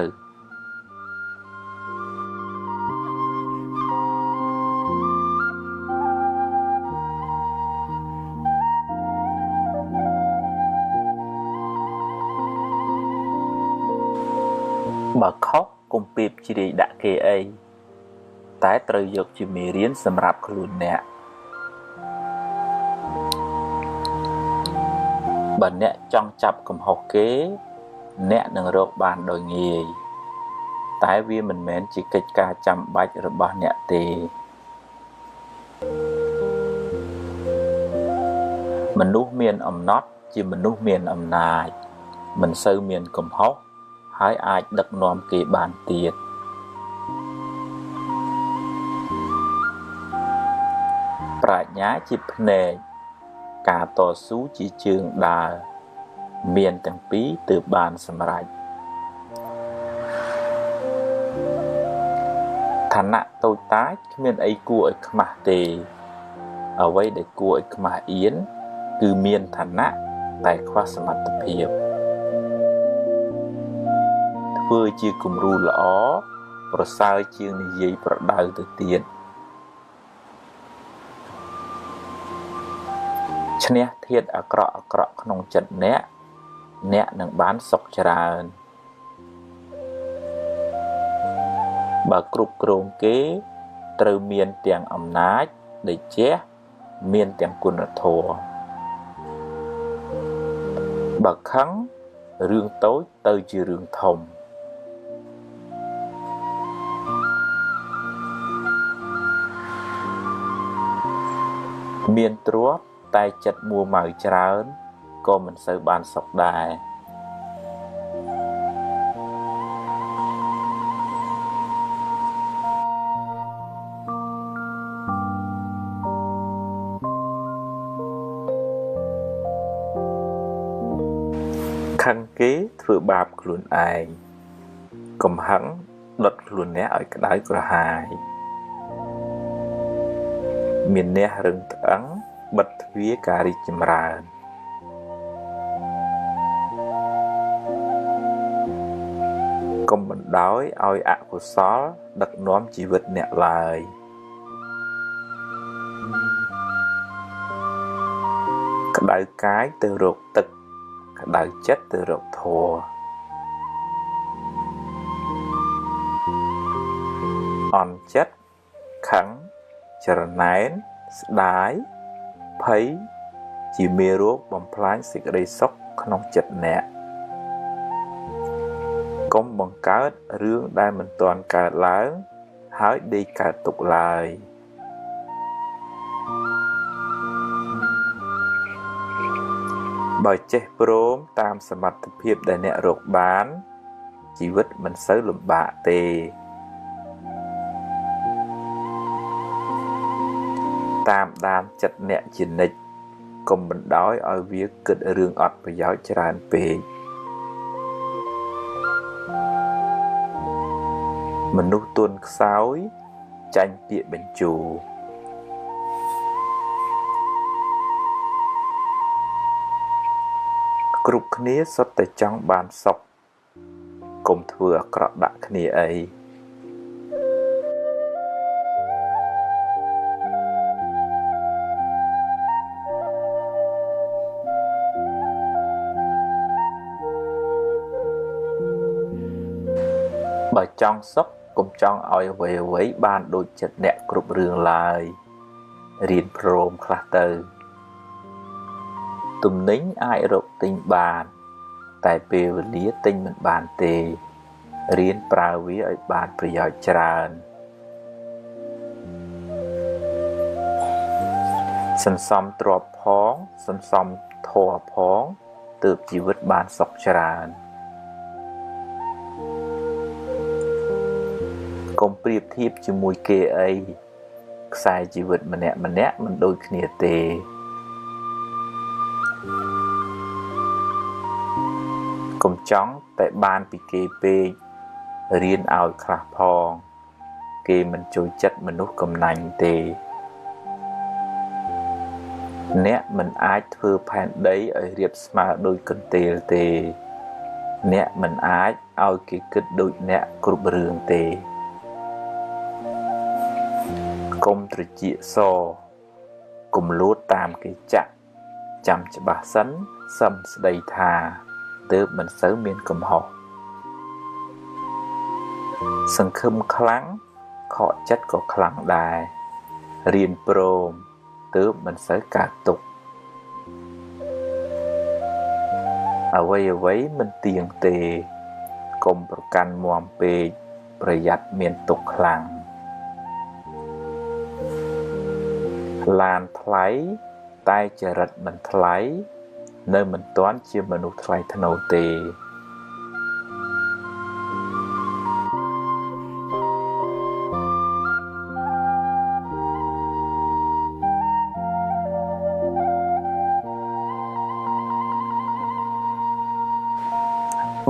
បើខុសកុំពេបជ្រាយដាក់គេអីតែត្រូវយកជាមេរៀនសម្រាប់ខ្លួនអ្នកបើអ្នកចង់ចាប់កំហុសគេអ្នកនឹងរកបានដោយងាយតែវាមិនមែនជាកិច្ចការចាំបាច់របស់អ្នកទេមនុស្សមានអំណត់ជាមនុស្សមានអំណាចមិនសូវមានកំហុសហើយអាចដឹកនាំគេបានទៀតប្រាជ្ញាជាភ្នែកការតស៊ូជាជើងដើរមានទាំងពីរទើបបានសម្រេចឋានៈតូចតាចគ្មានអីគួរឲ្យខ្មាស់ទេអ្វីដែលគួរឲ្យខ្មាស់អៀនគឺមានឋានៈតែខ្វះសមត្ថភាពធ្វើជាគំរូល្អប្រសើរជាងនិយាយប្រដៅទៅទៀតឈ្នះធាតុអាក្រក់ក្នុងចិត្តអ្នកនឹងបានសុខច្រើនបើគ្រប់គ្រងគេត្រូវមានទាំងអំណាចដេជះមានទាំងគុណធម៌បើខឹងរឿងតូចទៅជារឿងធំមានទ្រព្យតែចិត្តមួម៉ៅច្រើនក៏មិនសូវបានសុខដែរខឹងគេធ្វើបាបខ្លួនឯងកំហឹងដុតខ្លួនអ្នកឲ្យក្តៅក្រហាយមានអ្នករឹងត្អឹងបិទទ្វារការរីកចម្រើនកុំបណ្ដោយឲ្យអកុសលដឹកនាំជីវិតអ្នកឡើយក្តៅកាយទៅរកទឹកក្តៅចិត្តទៅរកធម៌អន់ចិត្តខឹងចរណែនស្ដាយភ័យជាមេរោគបំផ្លាញសេចក្តីសុខក្នុងចិត្តអ្នកកុំបង្កើតរឿងដែលមិនទាន់កើតឡើងហើយដេកកើតទុកឡើយបើចេះព្រមតាមសមត្ថភាពដែលអ្នករកបានជីវិតមិនសូវលំបាកទេតាមដានចិត្តអ្នកជានិច្ចកុំបណ្ដោយឲ្យវាគិតរឿងអត់ប្រយោជន៍ច្រើនពេកមនុស្សទន់ខ្សោយចាញ់ពាក្យបញ្ជោគ្រប់គ្នាសុទ្ធតែចង់បានសុខកុំធ្វើអាក្រក់ដាក់គ្នាអីបើចង់សុខកុំចង់ឲ្យអ្វីបានដូចចិត្តអ្នកគ្រប់រឿងឡើយរៀនព្រមខ្លះទៅទំនិញអាចរកទិញបានតែពេលវេលាទិញមិនបានទេ រៀនប្រើវាឲ្យបានប្រយោជន៍ច្រើនសន្សំទ្រព្យផងសន្សំធម៌ផងទើបជីវិតបានសុខច្រើនកុំប្រៀបធៀបជាមួយគេអីខ្សែជីវិតម្នាក់មិនដូចគ្នាទេកុំចង់តែបានពីគេពេករៀនឲ្យខ្លះផងគេមិនចូលចិត្តមនុស្សកំណាញ់ទេអ្នកមិនអាចធ្វើផែនដីឲ្យរាបស្មើដូចកន្ទេលទេអ្នកមិនអាចឲ្យគេគិតដូចអ្នកគ្រប់រឿងទេកុំត្រចៀកសកុំលួចតាមគេចាក់ចាំច្បាស់សិនសឹមស្ដីថាទើបមិនសូវមានកំហុសសង្ឃឹមខ្លាំងខកចិត្តក៏ខ្លាំងដែររៀនព្រមទើបមិនសូវកើតទុក្ខអ្វីមិនទៀងទេកុំប្រកាន់មាំពេកប្រយ័ត្នមានទុក្ខខ្លាំងឡានថ្លៃតែចរិតមិនថ្លៃនៅមិនទាន់ជាមនុស្សថ្លៃថ្នូរទេ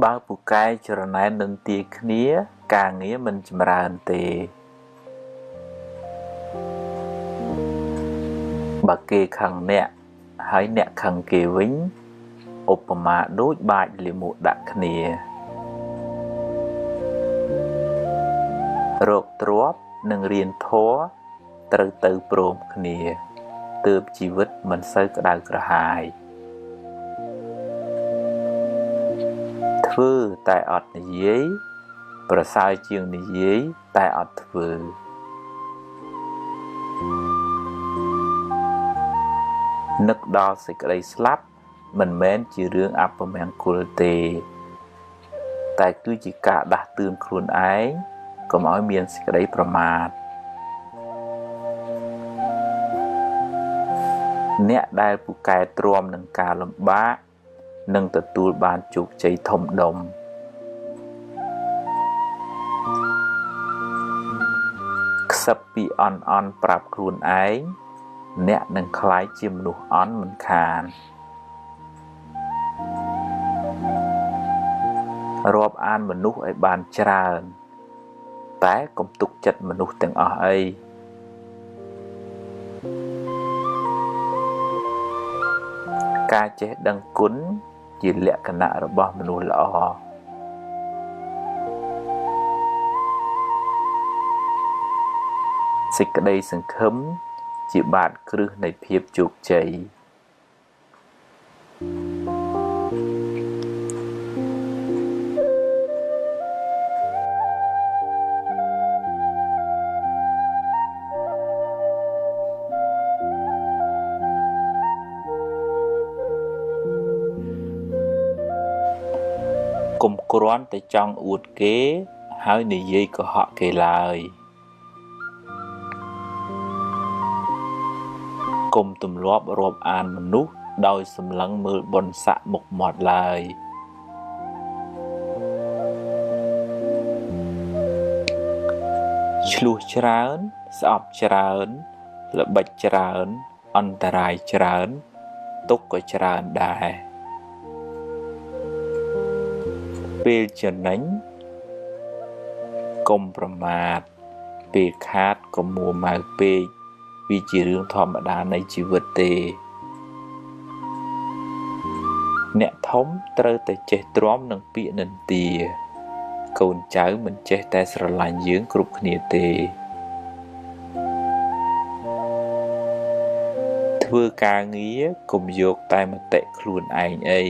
បើពូកែចរណែននឹងទីគ្នាការងារមិនចម្រើនទេបើគេខឹងអ្នកហើយអ្នកខឹងគេវិញឧបមាដូចបាចលាមកដាក់គ្នារកទ្រព្យនិងរៀនធម៌ត្រូវទៅព្រមគ្នាទើបជីវិតមិនសូវក្តៅក្រហាយធ្វើតែអត់និយាយប្រសើរជាងនិយាយតែអត់ធ្វើនឹកដល់សេចក្តីស្លាប់មិនមែនជារឿងអពមង្គលទេតែគឺជាការដាស់តឿនខ្លួនឯងកុំឲ្យមានសេចក្តីប្រមាទអ្នកដែលពូកែទ្រាំនឹងការលំបាកនឹងទទួលបានជោគជ័យធំដុំខ្សឹបពីអន់ប្រាប់ខ្លួនឯងអ្នកនឹងក្លាយជាមនុស្សអន់មិនខានរាប់អានមនុស្សឲ្យបានច្រើនតែកុំទុកចិត្តមនុស្សទាំងអស់អីការចេះដឹងគុណជាលក្ខណៈរបស់មនុស្សល្អសេចក្តីសង្ឃឹមជាបាតគ្រឹះនៃភាពជោគជ័យកុំគ្រាន់តែចង់អួតគេហើយនិយាយកុហកគេឡើយកុំទម្លាប់រាប់អានមនុស្សដោយសម្លឹងមើលបុណ្យស័ក្តិមុខមាត់ឡើយឆ្លោះច្រើនស្អប់ច្រើនល្បិចច្រើនអន្តរាយច្រើនទុក្ខក៏ច្រើនដែរពេលចំណេញកុំប្រមាទពេលខាតកុំមួម៉ៅពេកវាជារឿងធម្មតានៃជីវិតទេអ្នកធំត្រូវតែចេះទ្រាំនឹងពាក្យនិន្ទាកូនចៅមិនចេះតែស្រឡាញ់យើងគ្រប់គ្នាទេធ្វើការងារកុំយកតែមតិខ្លួនឯងអី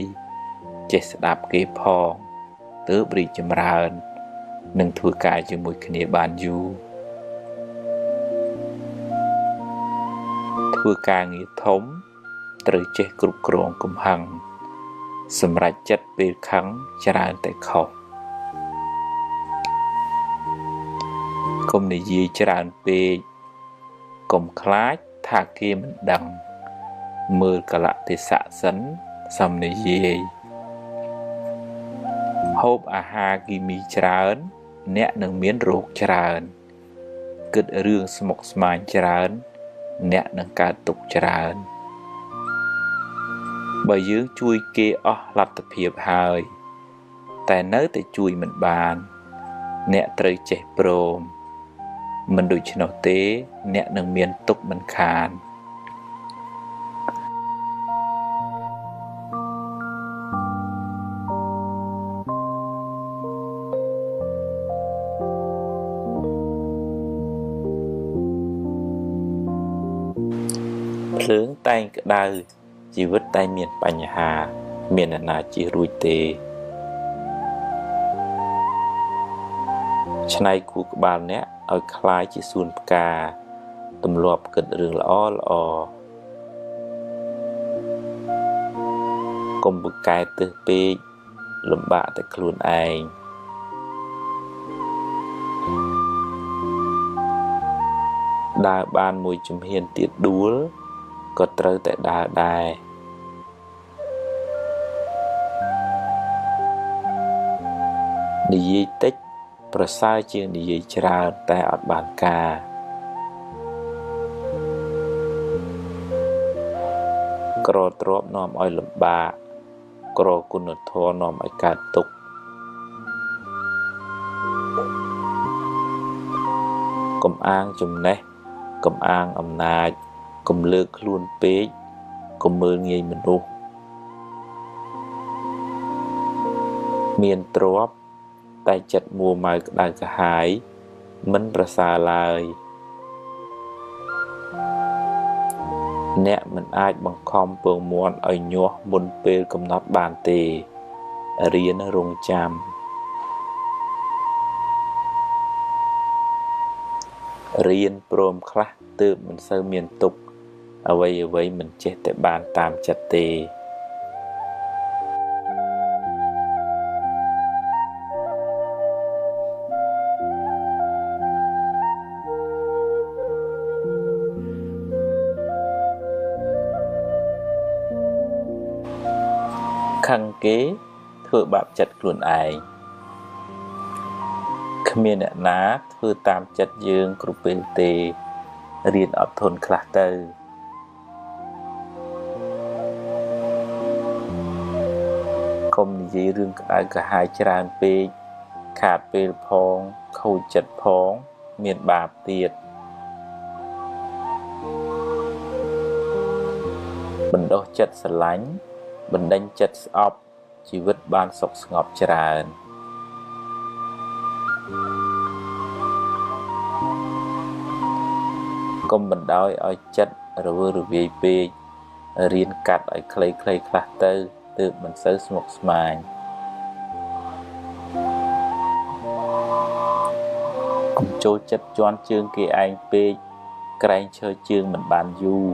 ចេះស្ដាប់គេផងទើបរីកចម្រើននិងធ្វើការជាមួយគ្នាបានយូរធ្វើការងារធំត្រូវចេះគ្រប់គ្រងកំហឹងសម្រេចចិត្តពេលខឹងច្រើនតែខុស កុំនិយាយច្រើនពេកកុំខ្លាចថាគេមិនដឹងមើលកលៈទេសៈសិនសំនិយាយហូបអាហារគីមីច្រើនអ្នកនឹងមានរោគច្រើនគិតរឿងស្មុគស្មាញច្រើនអ្នកនឹងកើតទុក្ខច្រើនបើយើងជួយគេអស់លទ្ធភាពហើយតែនៅតែជួយមិនបានអ្នកត្រូវចេះព្រមមិនដូច្នោះទេអ្នកនឹងមានទុក្ខមិនខានភ្លើងតែងក្តៅជីវិតតែងមានបញ្ហាមានអ្នកណាជិះរួចទេឆ្នៃគូក្បាលអ្នកឲ្យคล้ายជាសួនផ្កាទម្លាប់គិតរឿងល្អល្អកុំពូកែទើសពេកលំបាកតែខ្លួនឯងដើរបានមួយជំហានទៀតដួលក៏ត្រូវតែដើរដែរនិយាយតិចប្រសើរជាងនិយាយច្រើនតែអត់បានការក្រទ្រព្យនាំឲ្យលំបាកក្រគុណធម៌នាំឲ្យកើតទុក្ខកុំអាងចំណេះកុំអាងអំណាចកុំលើកខ្លួនពេកកុំមើលងាយមនុស្សមានទ្រព្យតែចិត្តមួម៉ៅក្តៅក្រហាយមិនប្រសើរឡើយអ្នកមិនអាចបង្ខំពងមាន់ឲ្យញាស់មុនពេលកំណត់បានទេរៀនរងចាំរៀនព្រមខ្លះទើបមិនសូវមានទុក្ខអ្វីមិនចេះតែបានតាមចិត្តទេខឹងគេធ្វើបាបចិត្តខ្លួនឯងគ្មានអ្នកណាធ្វើតាមចិត្តយើងគ្រប់ពេលទេរៀនអត់ធន់ខ្លះទៅកុំនិយាយរឿងក្តៅក្រហាយច្រើនពេកខាតពេលផងខូចចិត្តផងមានបាបទៀតបណ្ដោះចិត្តស្រឡាញ់បណ្ដេញចិត្តស្អប់ជីវិតបានសុខស្ងប់ច្រើនកុំបណ្ដោយឲ្យចិត្តរវើរវាយពេករៀនកាត់ឲ្យខ្លីៗខ្លះទៅទើបមិនសូវស្មុគស្មាញកុំចូលចិត្តជន់ជើងគេឯងពេកក្រែងឈើជើងមិនបានយូរ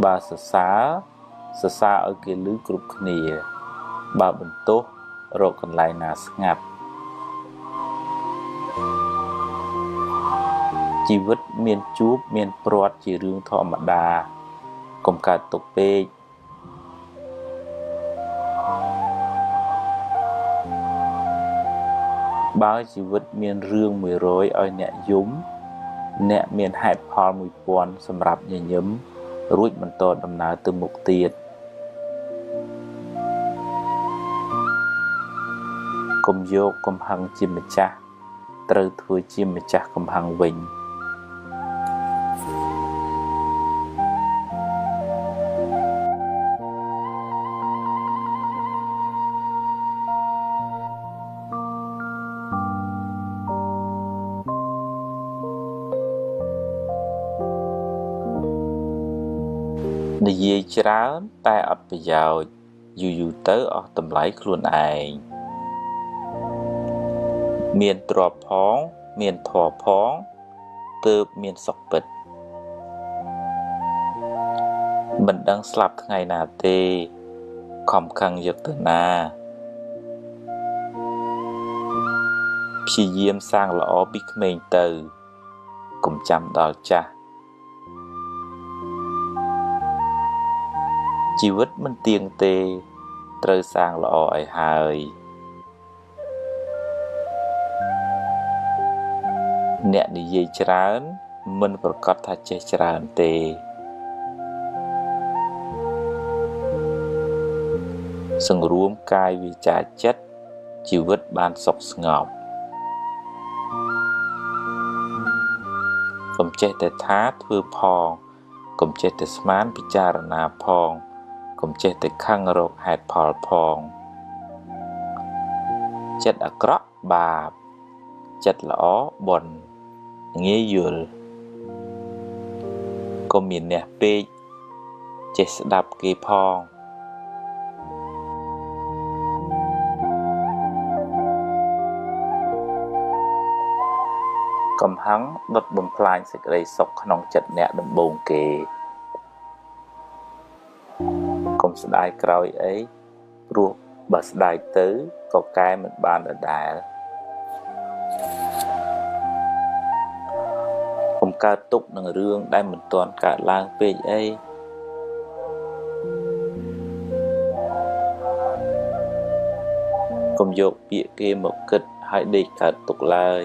បើសរសើរឲ្យគេឮគ្រប់គ្នាបើបន្ទោសរកកន្លែងណាស្ងាត់ជីវិតមានជួបមានព្រាត់ជារឿងធម្មតាកុំកើតទុក្ខពេកបើជីវិតមានរឿង100ឲ្យអ្នកយំអ្នកមានហេតុផល1000សម្រាប់ញញឹមរួចបន្តដំណើរទៅមុខទៀតកុំយកកំហឹងជាម្ចាស់ត្រូវធ្វើជាម្ចាស់កំហឹងវិញនិយាយច្រើនតែអត់ប្រយោជន៍យូរទៅអស់តម្លៃខ្លួនឯងមានទ្រព្យផងមានធម៌ផងទើបមានសុខពិតមិនដឹងស្លាប់ថ្ងៃណាទេ ខំខឹងយកទៅណាព្យាយាមសាងល្អពីក្មេងទៅកុំចាំដល់ចាស់ជីវិតមិនទៀងទេត្រូវសាងល្អឲ្យហើយអ្នកនិយាយច្រើនមិនប្រកាសថាចេះច្រើនទេសង្រួមកាយវាចាចិត្តជីវិតបានសុខស្ងប់កុំចេះតែថាធ្វើផងកុំចេះតែស្មានពិចារណាផងកុំចេះតែខឹងរកហេតុផលផងចិត្តអាក្រក់បាបចិត្តល្អបុណ្យងាយយល់កុំមានអ្នកពេកចេះស្ដាប់គេផងកំហឹងដុតបំផ្លាញសេចក្តីសុខក្នុងចិត្តអ្នកដំបូងគេកុំស្ដាយក្រោយអីព្រោះបើស្ដាយទៅក៏កែមិនបានដដែលកុំកើតទុកនឹងរឿងដែលមិនទាន់កើតឡើងពេកអីកុំយកពាក្យគេមកគិតហើយដេកកើតទុកឡើយ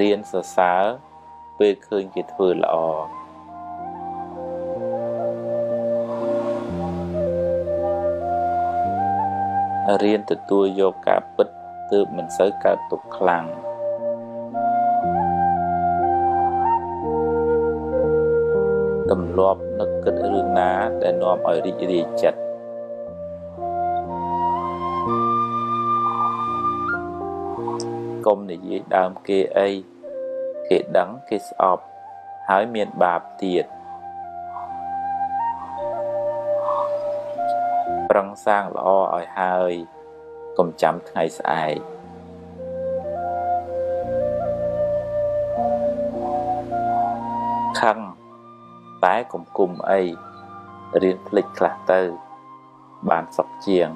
រៀនសរសើរពេលឃើញគេធ្វើល្អរៀនទទួលយកការពិតទើបមិនសូវកើតទុក្ខខ្លាំងទម្លាប់នឹកគិតរឿងណាដែលនាំឲ្យរីករាយចិត្តកុំនិយាយដើមគេអីគេដឹងគេស្អប់ហើយមានបាបទៀតប្រឹងសាងល្អឲ្យហើយកុំចាំថ្ងៃស្អែកខឹងតែកុំគុំអីរៀនភ្លេចខ្លះទៅបានសុខជាង